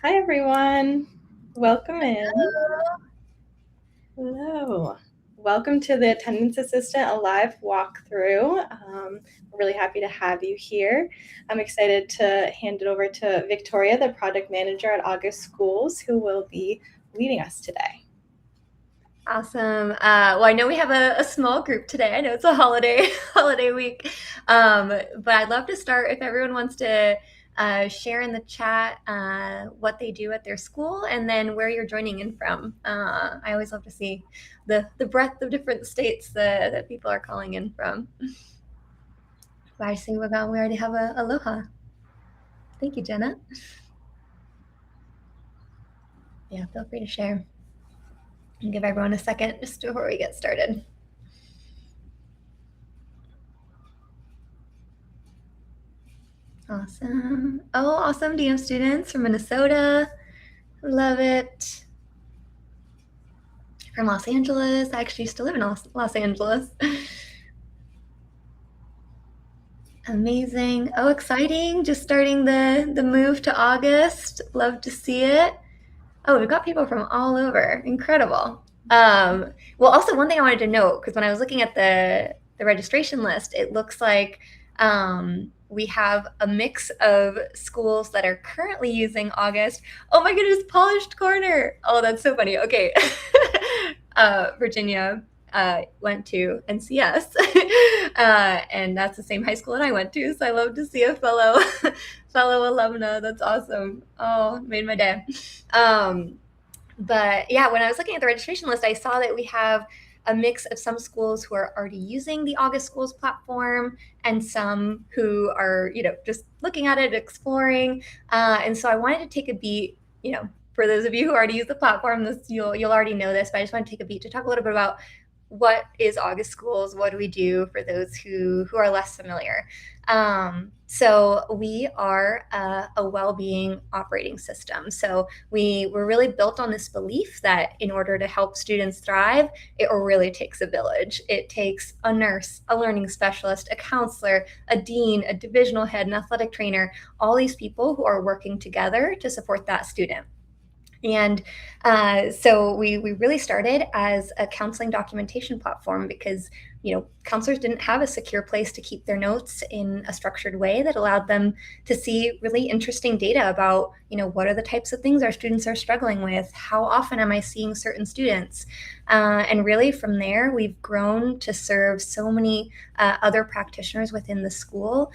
Hi, everyone. Welcome in. Hello. Hello. Welcome to the Attendance Assistant, a live walkthrough. We're really happy to have you here. I'm excited to hand it over to Victoria, the project manager at August Schools, who will be leading us today. Awesome. Well, I know we have a small group today. I know it's a holiday week, but I'd love to start if everyone wants to share in the chat what they do at their school and then where you're joining in from. I always love to see the breadth of different states that people are calling in from. I see we already have a aloha. Thank you, Jenna. Yeah, feel free to share. And give everyone a second just before we get started. Awesome. Oh, awesome. Do you have students from Minnesota? Love it. From Los Angeles. I actually used to live in Los Angeles. Amazing. Oh, exciting. Just starting the move to August. Love to see it. Oh, we've got people from all over. Incredible. Well, also one thing I wanted to note, because when I was looking at the registration list, it looks like we have a mix of schools that are currently using August. Oh my goodness, Polished Corner. Oh, that's so funny. Okay. Virginia went to NCS, and that's the same high school that I went to. So I love to see a fellow alumna. That's awesome. Oh, made my day. But yeah, when I was looking at the registration list, I saw that we have a mix of some schools who are already using the August Schools platform and some who are, just looking at it, exploring. And so I wanted to take a beat, for those of you who already use the platform, you'll already know this, but I just want to take a beat to talk a little bit about what is August Schools, what do we do for those who are less familiar. So we are a well-being operating system. So we're really built on this belief that in order to help students thrive, it really takes a village. It takes a nurse, a learning specialist, a counselor, a dean, a divisional head, an athletic trainer, all these people who are working together to support that student. And so we really started as a counseling documentation platform because, counselors didn't have a secure place to keep their notes in a structured way that allowed them to see really interesting data about, what are the types of things our students are struggling with? How often am I seeing certain students? And really from there, we've grown to serve so many other practitioners within the school.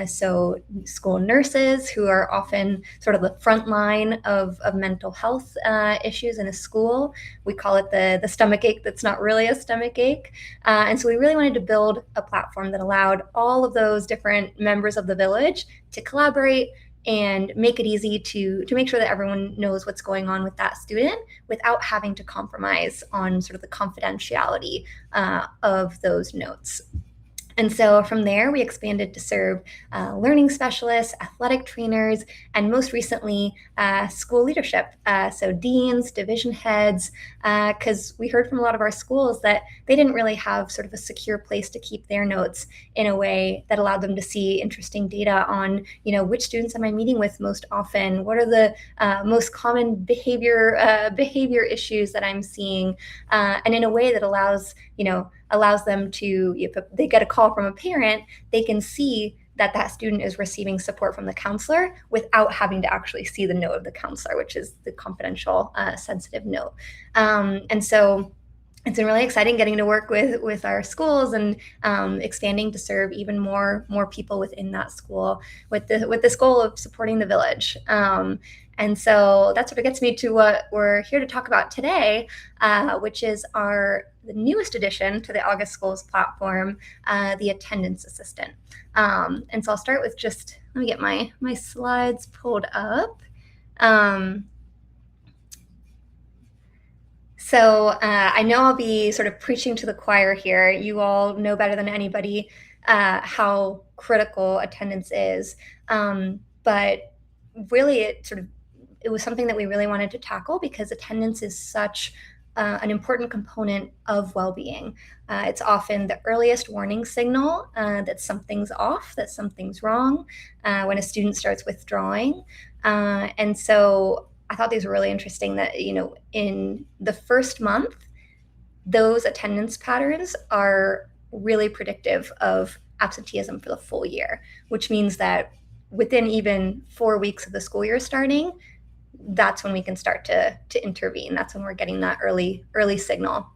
So school nurses who are often sort of the front line of mental health issues in a school. We call it the stomach ache that's not really a stomach ache. And so we really wanted to build a platform that allowed all of those different members of the village to collaborate and make it easy to make sure that everyone knows what's going on with that student without having to compromise on sort of the confidentiality of those notes. And so from there, we expanded to serve learning specialists, athletic trainers, and most recently, school leadership. So deans, division heads, because we heard from a lot of our schools that they didn't really have sort of a secure place to keep their notes in a way that allowed them to see interesting data on, which students am I meeting with most often? What are the most common behavior issues that I'm seeing? And in a way that allows them to, if they get a call from a parent, they can see that student is receiving support from the counselor without having to actually see the note of the counselor, which is the confidential, sensitive note. And so it's been really exciting getting to work with our schools and expanding to serve even more people within that school with this goal of supporting the village. And so that sort of gets me to what we're here to talk about today, which is the newest addition to the August Schools platform, the attendance assistant. And so I'll start with let me get my slides pulled up. So I know I'll be sort of preaching to the choir here. You all know better than anybody how critical attendance is. But really, it was something that we really wanted to tackle because attendance is such an important component of well-being. It's often the earliest warning signal that something's off, that something's wrong when a student starts withdrawing. And so I thought these were really interesting that, in the first month, those attendance patterns are really predictive of absenteeism for the full year, which means that within even 4 weeks of the school year starting, that's when we can start to intervene. That's when we're getting that early signal.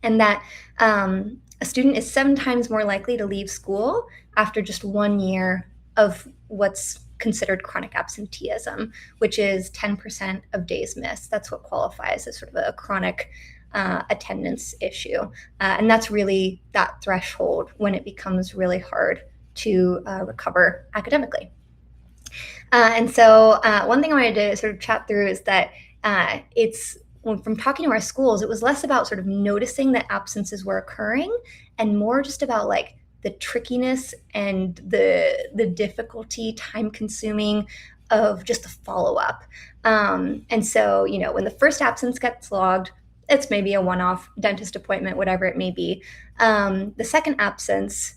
And that a student is 7 times more likely to leave school after just 1 year of what's considered chronic absenteeism, which is 10% of days missed. That's what qualifies as sort of a chronic attendance issue. And that's really that threshold when it becomes really hard to recover academically. And so one thing I wanted to sort of chat through is that from talking to our schools, it was less about sort of noticing that absences were occurring and more just about like the trickiness and the difficulty, time consuming of just the follow-up. And so, when the first absence gets logged, it's maybe a one-off dentist appointment, whatever it may be. The second absence,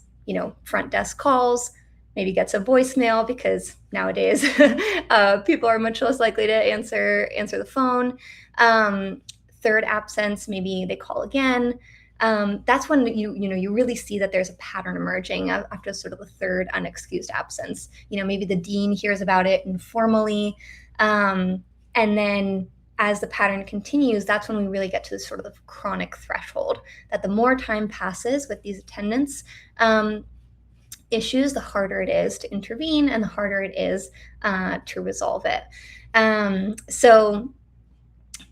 front desk calls, maybe gets a voicemail because nowadays people are much less likely to answer the phone. Third absence, maybe they call again. That's when you really see that there's a pattern emerging after sort of the third unexcused absence. Maybe the dean hears about it informally, and then as the pattern continues, that's when we really get to this sort of chronic threshold, that the more time passes with these attendance issues, the harder it is to intervene and the harder it is to resolve it. So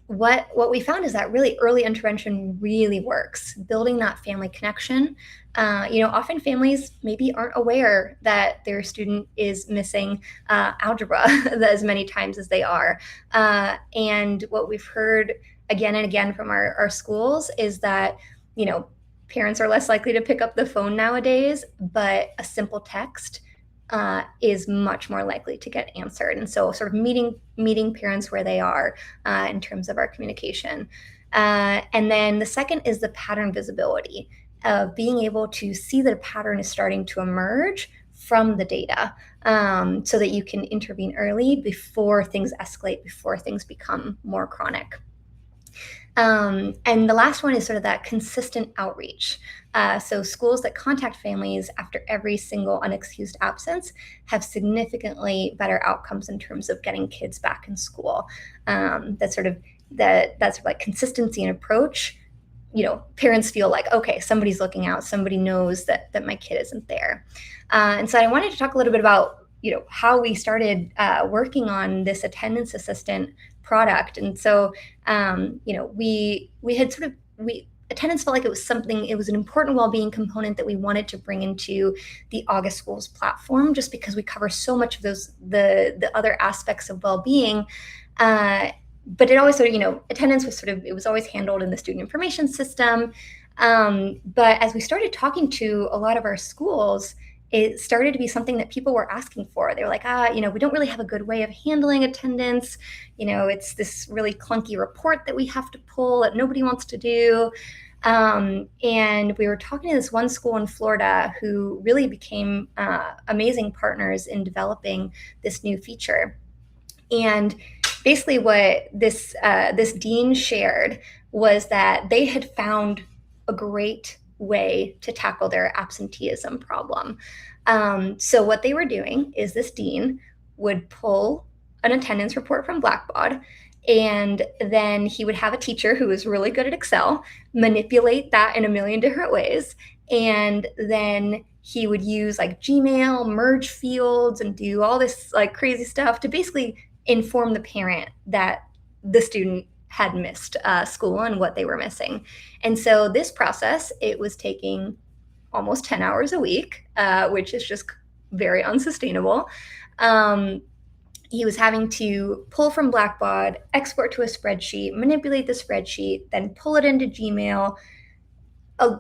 what we found is that really early intervention really works, building that family connection. Often families maybe aren't aware that their student is missing algebra as many times as they are. And what we've heard again and again from our schools is that, parents are less likely to pick up the phone nowadays, but a simple text is much more likely to get answered. And so sort of meeting parents where they are in terms of our communication. And then the second is the pattern visibility of being able to see that a pattern is starting to emerge from the data so that you can intervene early before things escalate, before things become more chronic. And the last one is sort of that consistent outreach. So schools that contact families after every single unexcused absence have significantly better outcomes in terms of getting kids back in school. That's sort of like consistency in approach. Parents feel like, okay, somebody's looking out, somebody knows that my kid isn't there. And so I wanted to talk a little bit about how we started working on this attendance assistant product. And so we had attendance felt like it was an important well-being component that we wanted to bring into the August Schools platform, just because we cover so much of the other aspects of well-being. But it always attendance was it was always handled in the student information system. But as we started talking to a lot of our schools, it started to be something that people were asking for. They were like, we don't really have a good way of handling attendance. It's this really clunky report that we have to pull that nobody wants to do. And we were talking to this one school in Florida who really became amazing partners in developing this new feature. And basically what this dean shared was that they had found a great way to tackle their absenteeism problem. So what they were doing is this dean would pull an attendance report from Blackbaud, and then he would have a teacher who was really good at Excel manipulate that in a million different ways. And then he would use like Gmail, merge fields, and do all this like crazy stuff to basically inform the parent that the student had missed school and what they were missing. And so this process, it was taking almost 10 hours a week, which is just very unsustainable. He was having to pull from Blackbaud, export to a spreadsheet, manipulate the spreadsheet, then pull it into Gmail.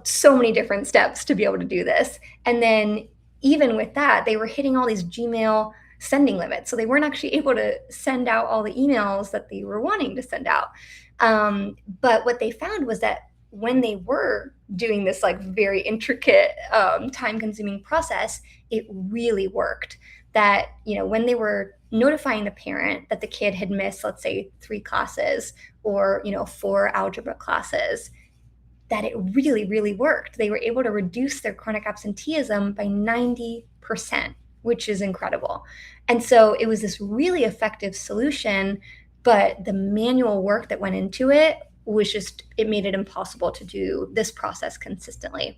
So many different steps to be able to do this. And then even with that, they were hitting all these Gmail sending limit. So they weren't actually able to send out all the emails that they were wanting to send out. But what they found was that when they were doing this like very intricate, time-consuming process, it really worked. That, when they were notifying the parent that the kid had missed, let's say, 3 classes or 4 algebra classes, that it really, really worked. They were able to reduce their chronic absenteeism by 90%, which is incredible. And so it was this really effective solution, but the manual work that went into it was just, it made it impossible to do this process consistently.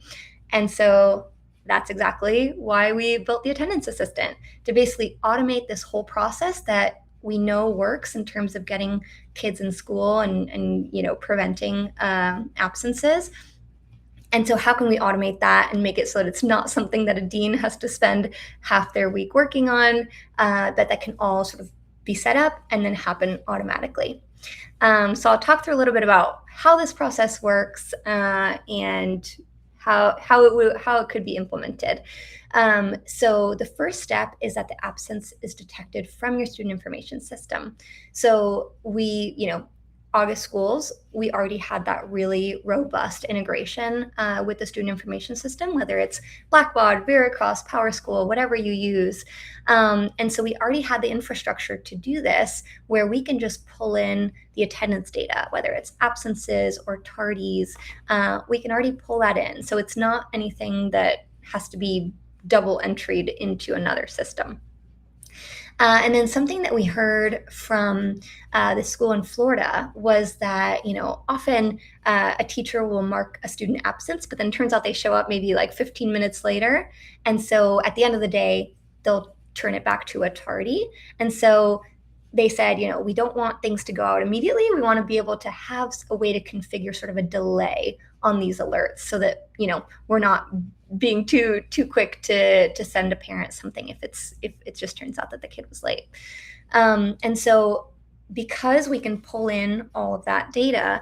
And so that's exactly why we built the attendance assistant, to basically automate this whole process that we know works in terms of getting kids in school and preventing absences. And so how can we automate that and make it so that it's not something that a dean has to spend half their week working on, but that can all sort of be set up and then happen automatically. So I'll talk through a little bit about how this process works and how it could be implemented. So the first step is that the absence is detected from your student information system. So August schools, we already had that really robust integration with the student information system, whether it's Blackbaud, Veracross, PowerSchool, whatever you use. And so we already had the infrastructure to do this, where we can just pull in the attendance data, whether it's absences or tardies. We can already pull that in. So it's not anything that has to be double entried into another system. And then something that we heard from the school in Florida was that, often a teacher will mark a student absence, but then turns out they show up maybe like 15 minutes later. And so at the end of the day, they'll turn it back to a tardy. And so they said, we don't want things to go out immediately. We want to be able to have a way to configure sort of a delay on these alerts so that, we're not being too quick to send a parent something if it just turns out that the kid was late. And so because we can pull in all of that data,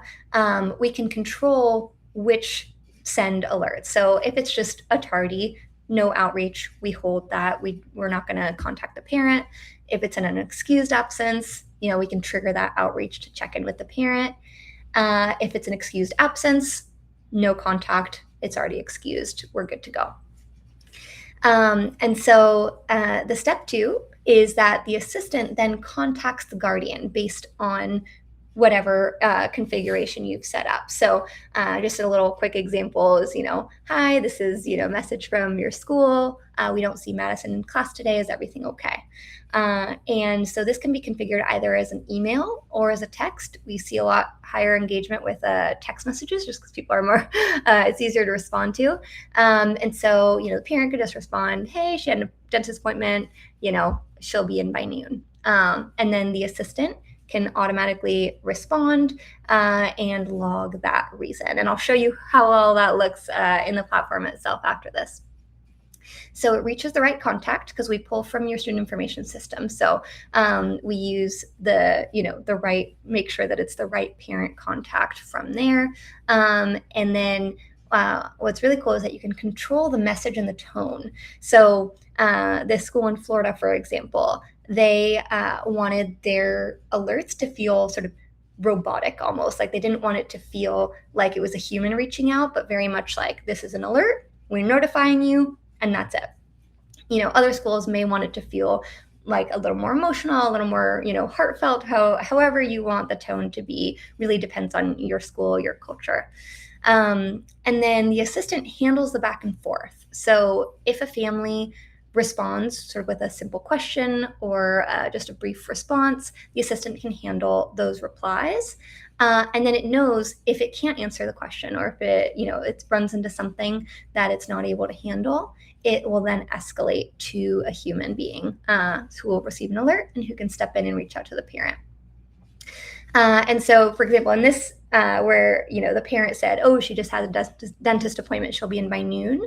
we can control which send alerts. So if it's just a tardy, no outreach, we hold that. We're not going to contact the parent. If it's an unexcused absence, we can trigger that outreach to check in with the parent. If it's an excused absence, no contact, it's already excused, we're good to go. And so the step 2 is that the assistant then contacts the guardian based on whatever configuration you've set up. So just a little quick example is, hi, this is, a message from your school. We don't see Madison in class today. Is everything okay? And so this can be configured either as an email or as a text. We see a lot higher engagement with text messages just because people are more, it's easier to respond to. And so, the parent could just respond, hey, she had a dentist appointment, she'll be in by noon. And then the assistant can automatically respond and log that reason. And I'll show you how all that looks in the platform itself after this. So it reaches the right contact because we pull from your student information system. So we use make sure that it's the right parent contact from there. And then what's really cool is that you can control the message and the tone. So this school in Florida, for example, they wanted their alerts to feel sort of robotic almost. Like they didn't want it to feel like it was a human reaching out, but very much like, this is an alert, we're notifying you, and that's it. Other schools may want it to feel like a little more emotional, a little more, heartfelt, however you want the tone to be, really depends on your school, your culture. And then the assistant handles the back and forth. So if a family responds sort of with a simple question or just a brief response, the assistant can handle those replies. And then it knows if it can't answer the question or if it runs into something that it's not able to handle, it will then escalate to a human being who will receive an alert and who can step in and reach out to the parent. And so, for example, in this where the parent said, oh, she just had a dentist appointment, she'll be in by noon,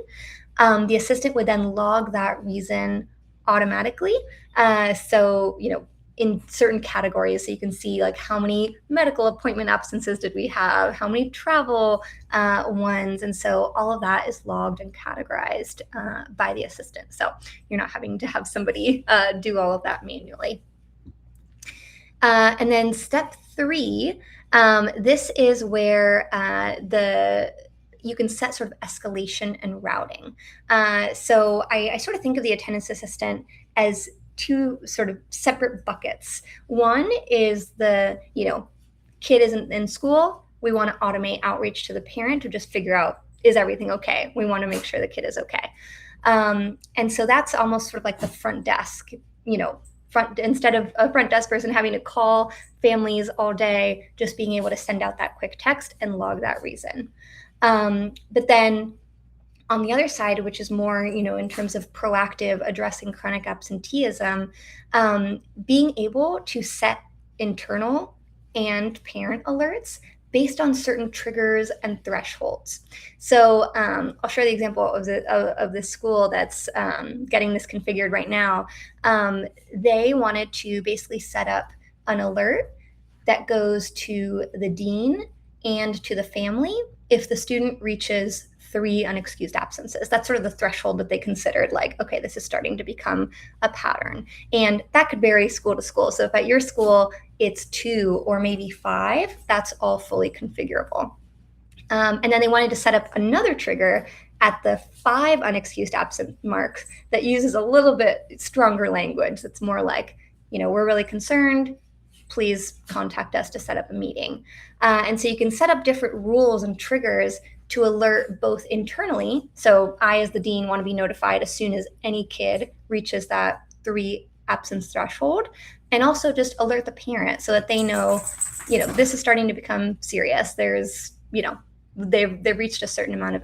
the assistant would then log that reason automatically. So in certain categories. So you can see like how many medical appointment absences did we have, how many travel ones. And so all of that is logged and categorized by the assistant. So you're not having to have somebody do all of that manually. And then step 3, this is where you can set sort of escalation and routing. So I sort of think of the attendance assistant as 2 sort of separate buckets. One is the, kid isn't in school. We want to automate outreach to the parent to just figure out, is everything okay? We want to make sure the kid is okay. And so that's almost sort of like the front desk, instead of a front desk person having to call families all day, just being able to send out that quick text and log that reason. But then on the other side, which is more, in terms of proactive addressing chronic absenteeism, being able to set internal and parent alerts based on certain triggers and thresholds. So I'll share the example of this school that's getting this configured right now. They wanted to basically set up an alert that goes to the dean and to the family if the student reaches 3 unexcused absences. That's sort of the threshold that they considered, like, okay, this is starting to become a pattern. And that could vary school to school. So if at your school it's 2 or maybe 5, that's all fully configurable. And then they wanted to set up another trigger at the 5 unexcused absent mark that uses a little bit stronger language. It's more like, we're really concerned. Please contact us to set up a meeting. And so you can set up different rules and triggers to alert both internally. So I, as the dean, want to be notified as soon as any kid reaches that 3 absence threshold, and also just alert the parent so that they know, this is starting to become serious. There's, they've reached a certain amount of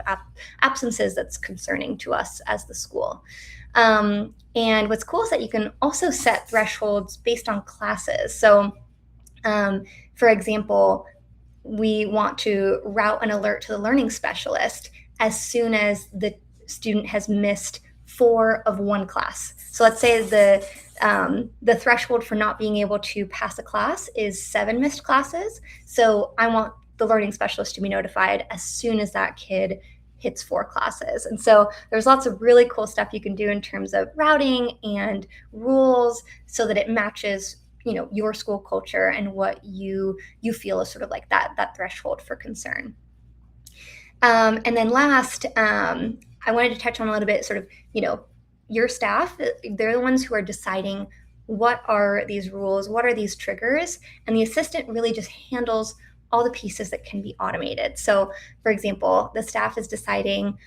absences that's concerning to us as the school. And what's cool is that you can also set thresholds based on classes. So, for example, we want to route an alert to the learning specialist as soon as the student has missed 4 of one class. So let's say the threshold for not being able to pass a class is 7 missed classes. So I want the learning specialist to be notified as soon as that kid hits 4 classes. And so there's lots of really cool stuff you can do in terms of routing and rules so that it matches your school culture and what you feel is sort of like that threshold for concern. And then last, I wanted to touch on a little bit sort of, your staff, they're the ones who are deciding what are these rules, what are these triggers, and the assistant really just handles all the pieces that can be automated. So for example, the staff is deciding,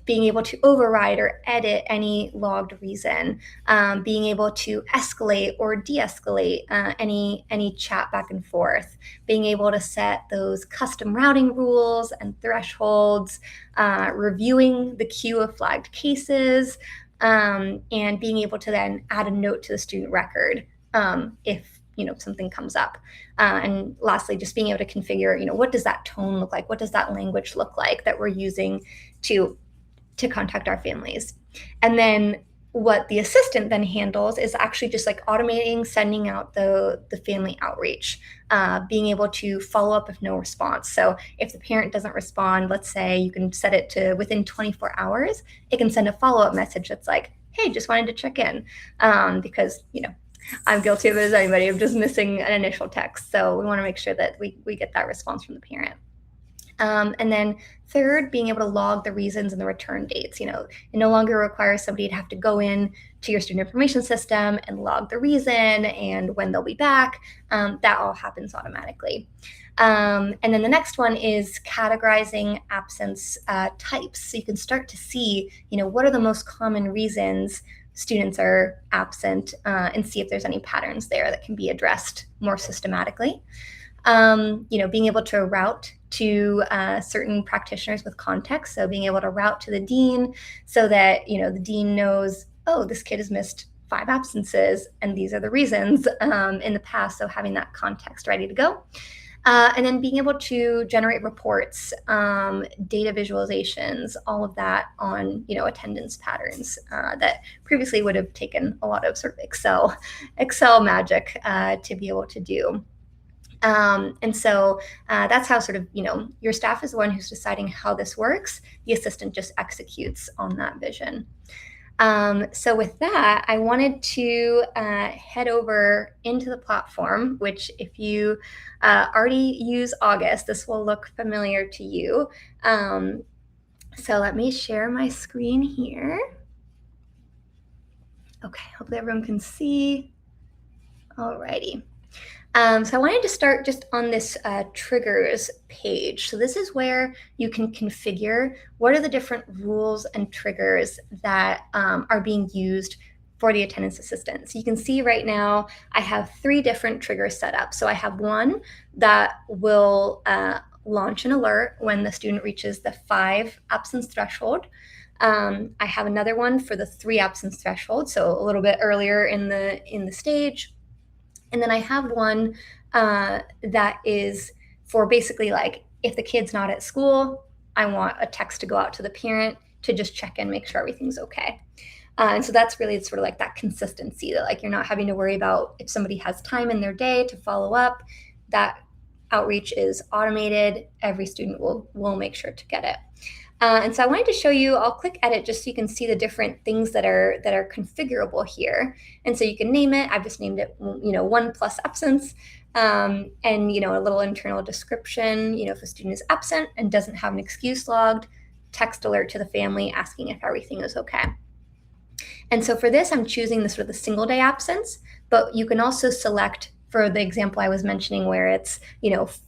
being able to override or edit any logged reason, being able to escalate or de-escalate any chat back and forth, being able to set those custom routing rules and thresholds, reviewing the queue of flagged cases, and being able to then add a note to the student record if something comes up. And lastly, just being able to configure, what does that tone look like? What does that language look like that we're using to contact our families? And then what the assistant then handles is actually just like automating, sending out the family outreach, being able to follow up if no response. So if the parent doesn't respond, let's say you can set it to within 24 hours, it can send a follow-up message that's like, hey, just wanted to check in, because, I'm guilty of it as anybody of just missing an initial text. So we want to make sure that we get that response from the parent. And then third, being able to log the reasons and the return dates. It no longer requires somebody to have to go in to your student information system and log the reason and when they'll be back. That all happens automatically. And then the next one is categorizing absence types. So you can start to see, what are the most common reasons students are absent, and see if there's any patterns there that can be addressed more systematically. Being able to route to certain practitioners with context. So being able to route to the dean so that, the dean knows, oh, this kid has missed 5 absences and these are the reasons in the past. So having that context ready to go. And then being able to generate reports, data visualizations, all of that on, attendance patterns that previously would have taken a lot of sort of Excel magic to be able to do. And so that's how sort of, your staff is the one who's deciding how this works. The assistant just executes on that vision. So with that, I wanted to head over into the platform, which if you already use August, this will look familiar to you. So let me share my screen here. Okay, hopefully everyone can see. Alrighty. So I wanted to start just on this triggers page. So this is where you can configure what are the different rules and triggers that are being used for the attendance assistant. So you can see right now I have 3 different triggers set up. So I have one that will launch an alert when the student reaches the 5 absence threshold. I have another one for the 3 absence threshold, so a little bit earlier in the stage. And then I have one that is for basically like if the kid's not at school, I want a text to go out to the parent to just check in, make sure everything's okay. And so that's really sort of like that consistency that like you're not having to worry about if somebody has time in their day to follow up. That outreach is automated. Every student will make sure to get it. And so I wanted to show you, I'll click edit just so you can see the different things that are configurable here. And so you can name it. I've just named it, 1 plus absence. And, a little internal description, if a student is absent and doesn't have an excuse logged, text alert to the family asking if everything is okay. And so for this, I'm choosing the sort of the single day absence, but you can also select for the example I was mentioning where it's,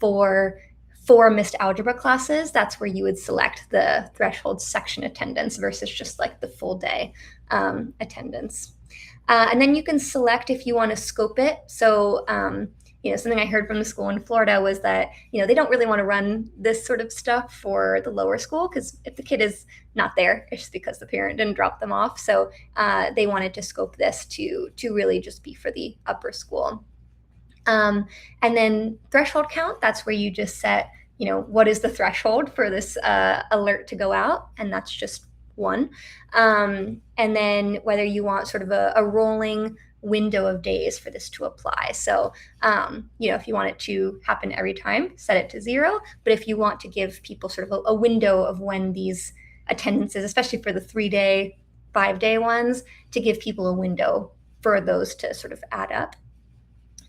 for 4 missed algebra classes, that's where you would select the threshold section attendance versus just like the full day attendance. And then you can select if you want to scope it. So, something I heard from the school in Florida was that, they don't really want to run this sort of stuff for the lower school because if the kid is not there, it's just because the parent didn't drop them off. So they wanted to scope this to really just be for the upper school. And then threshold count, that's where you just set, what is the threshold for this alert to go out? And that's just 1. And then whether you want sort of a rolling window of days for this to apply. So, if you want it to happen every time, set it to 0. But if you want to give people sort of a window of when these attendances, especially for the 3-day, 5-day ones, to give people a window for those to sort of add up.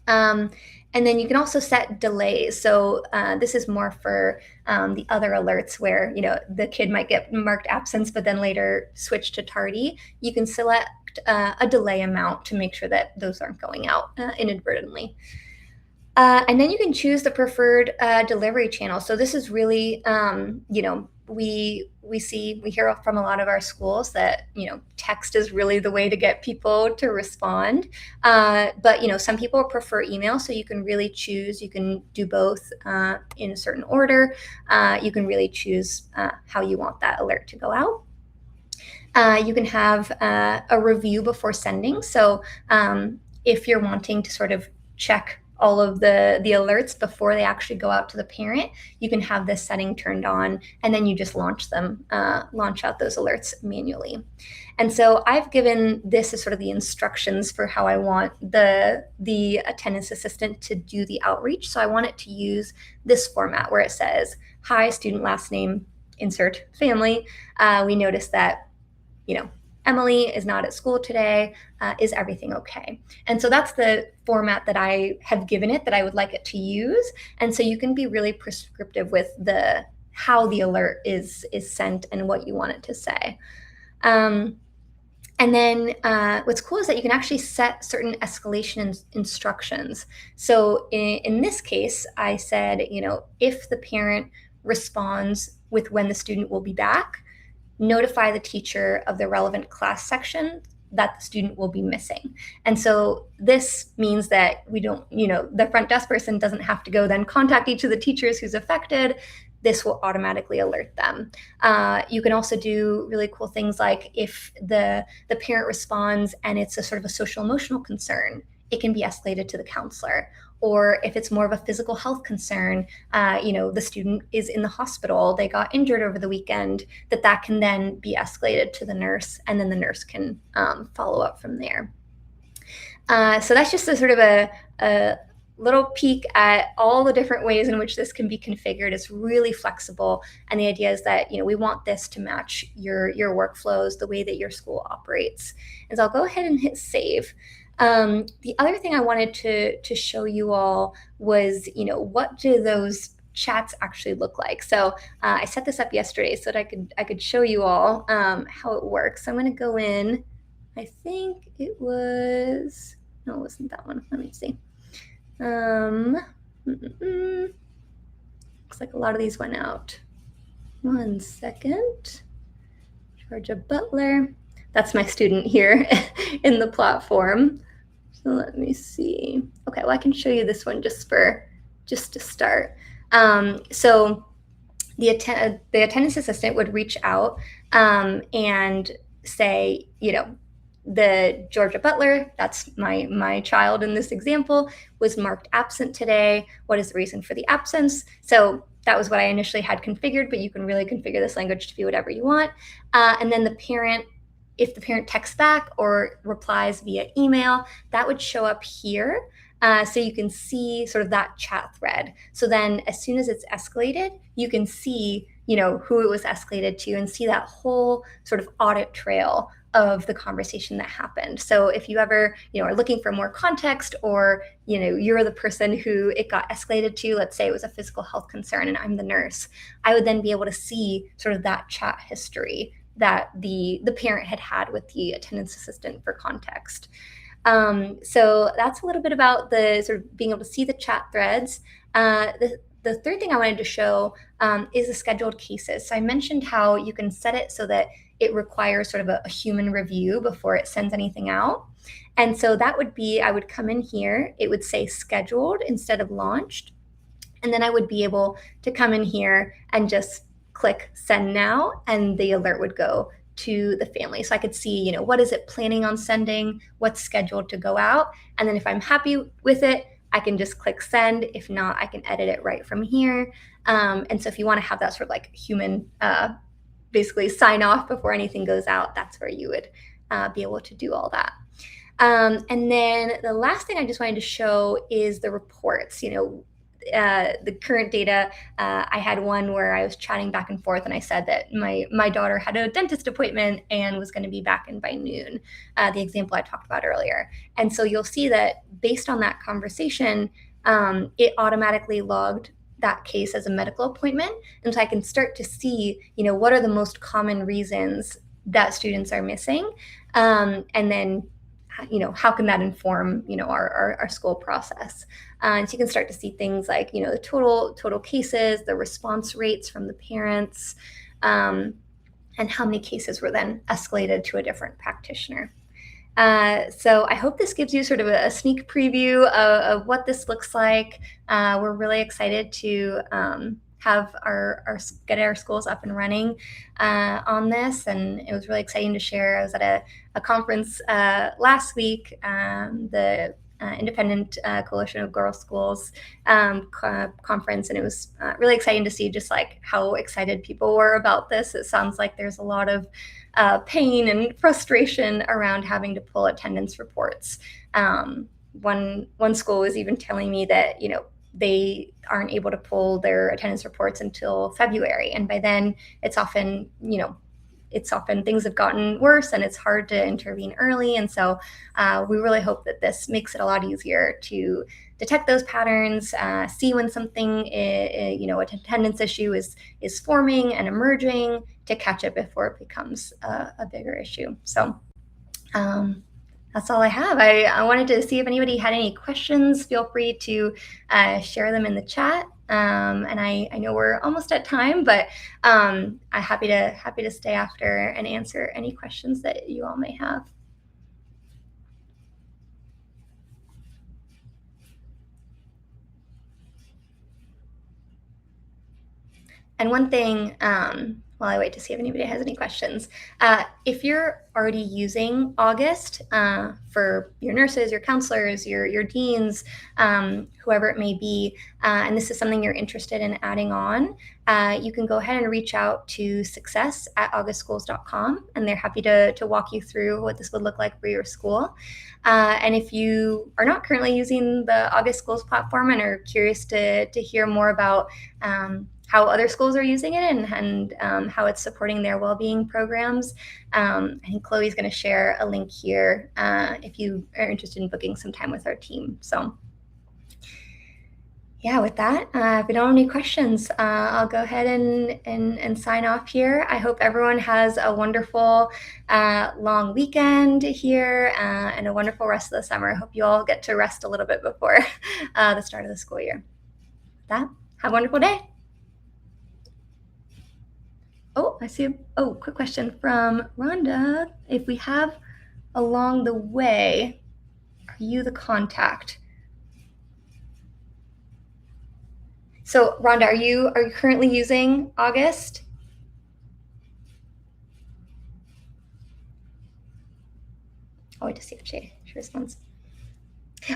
And then you can also set delays. So this is more for the other alerts where, the kid might get marked absence, but then later switch to tardy. You can select a delay amount to make sure that those aren't going out inadvertently. And then you can choose the preferred delivery channel. So this is really, we hear from a lot of our schools that, text is really the way to get people to respond. But, some people prefer email, so you can really choose. You can do both in a certain order. You can really choose how you want that alert to go out. You can have a review before sending. So if you're wanting to sort of check all of the alerts before they actually go out to the parent, you can have this setting turned on, and then you just launch out those alerts manually. And so I've given this as sort of the instructions for how I want the attendance assistant to do the outreach. So I want it to use this format where it says, hi, student last name, insert family. We noticed that, Emily is not at school today. Is everything okay? And so that's the format that I have given it that I would like it to use. And so you can be really prescriptive with how the alert is sent and what you want it to say. And then what's cool is that you can actually set certain escalation instructions. So in this case, I said, if the parent responds with when the student will be back, notify the teacher of the relevant class section that the student will be missing. And so this means that we don't, the front desk person doesn't have to go then contact each of the teachers who's affected. This will automatically alert them. You can also do really cool things like if the parent responds and it's a sort of a social emotional concern, it can be escalated to the counselor. or if it's more of a physical health concern, the student is in the hospital, they got injured over the weekend, that can then be escalated to the nurse, and then the nurse can follow up from there. So that's just a sort of a little peek at all the different ways in which this can be configured. It's really flexible, and the idea is that we want this to match your workflows, the way that your school operates. And so I'll go ahead and hit save. The other thing I wanted to show you all was, what do those chats actually look like? So I set this up yesterday so that I could show you all how it works. So I'm going to go in. I think it was, no, it wasn't that one. Let me see. Looks like a lot of these went out. 1 second. Georgia Butler. That's my student here in the platform. So let me see. Okay, well, I can show you this one just to start. So the attendance assistant would reach out and say, the Georgia Butler, that's my child in this example, was marked absent today. What is the reason for the absence? So that was what I initially had configured, but you can really configure this language to be whatever you want. And then the parent, if the parent texts back or replies via email, that would show up here. So you can see sort of that chat thread. So then as soon as it's escalated, you can see, who it was escalated to and see that whole sort of audit trail of the conversation that happened. So if you ever, are looking for more context, or, you're the person who it got escalated to, let's say it was a physical health concern and I'm the nurse, I would then be able to see sort of that chat history that the parent had with the attendance assistant for context. So that's a little bit about the sort of being able to see the chat threads. The third thing I wanted to show is the scheduled cases. So I mentioned how you can set it so that it requires sort of a human review before it sends anything out. And so that would be, I would come in here, it would say scheduled instead of launched. And then I would be able to come in here and just click send now, and the alert would go to the family. So I could see, what is it planning on sending, what's scheduled to go out. And then if I'm happy with it, I can just click send. If not, I can edit it right from here. And so if you want to have that sort of like human basically sign off before anything goes out, that's where you would be able to do all that. And then the last thing I just wanted to show is the reports. The current data, I had one where I was chatting back and forth, and I said that my daughter had a dentist appointment and was going to be back in by noon, the example I talked about earlier. And so you'll see that based on that conversation, it automatically logged that case as a medical appointment. And so I can start to see, what are the most common reasons that students are missing, and then how can that inform, our school process? And so you can start to see things like, the total cases, the response rates from the parents, and how many cases were then escalated to a different practitioner. So I hope this gives you sort of a sneak preview of what this looks like. We're really excited to have get our schools up and running on this, and it was really exciting to share. I was at a conference last week, the Independent Coalition of Girls Schools conference, and it was really exciting to see just like how excited people were about this. It sounds like there's a lot of pain and frustration around having to pull attendance reports. One school was even telling me that they aren't able to pull their attendance reports until February, and by then it's often things have gotten worse and it's hard to intervene early. And so we really hope that this makes it a lot easier to detect those patterns, see when something, an attendance issue is forming and emerging, to catch it before it becomes a bigger issue. So that's all I have. I wanted to see if anybody had any questions. Feel free to share them in the chat. And I know we're almost at time, but I'm happy to stay after and answer any questions that you all may have. And one thing while I wait to see if anybody has any questions. If you're already using August for your nurses, your counselors, your deans, whoever it may be, and this is something you're interested in adding on, you can go ahead and reach out to success@augustschools.com, and they're happy to walk you through what this would look like for your school. And if you are not currently using the August Schools platform and are curious to hear more about how other schools are using it and how it's supporting their well-being programs, I think Chloe's going to share a link here if you are interested in booking some time with our team. So yeah, with that, if we don't have any questions, I'll go ahead and sign off here. I hope everyone has a wonderful long weekend here and a wonderful rest of the summer. I hope you all get to rest a little bit before the start of the school year. With that, have a wonderful day. Oh, I see. Quick question from Rhonda. If we have along the way, are you the contact? So Rhonda, are you currently using August? I'll wait to see if she responds.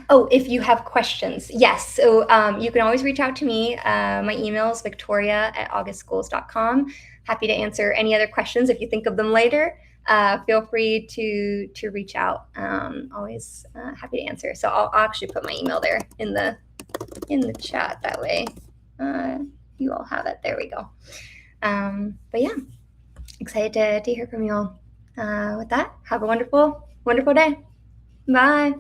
Oh, if you have questions, yes. So you can always reach out to me. My email is victoria@augustschools.com. Happy to answer any other questions. If you think of them later, feel free to reach out. Always happy to answer. So I'll actually put my email there in the chat. That way you all have it. There we go. But yeah, excited to hear from you all. With that, have a wonderful day. Bye.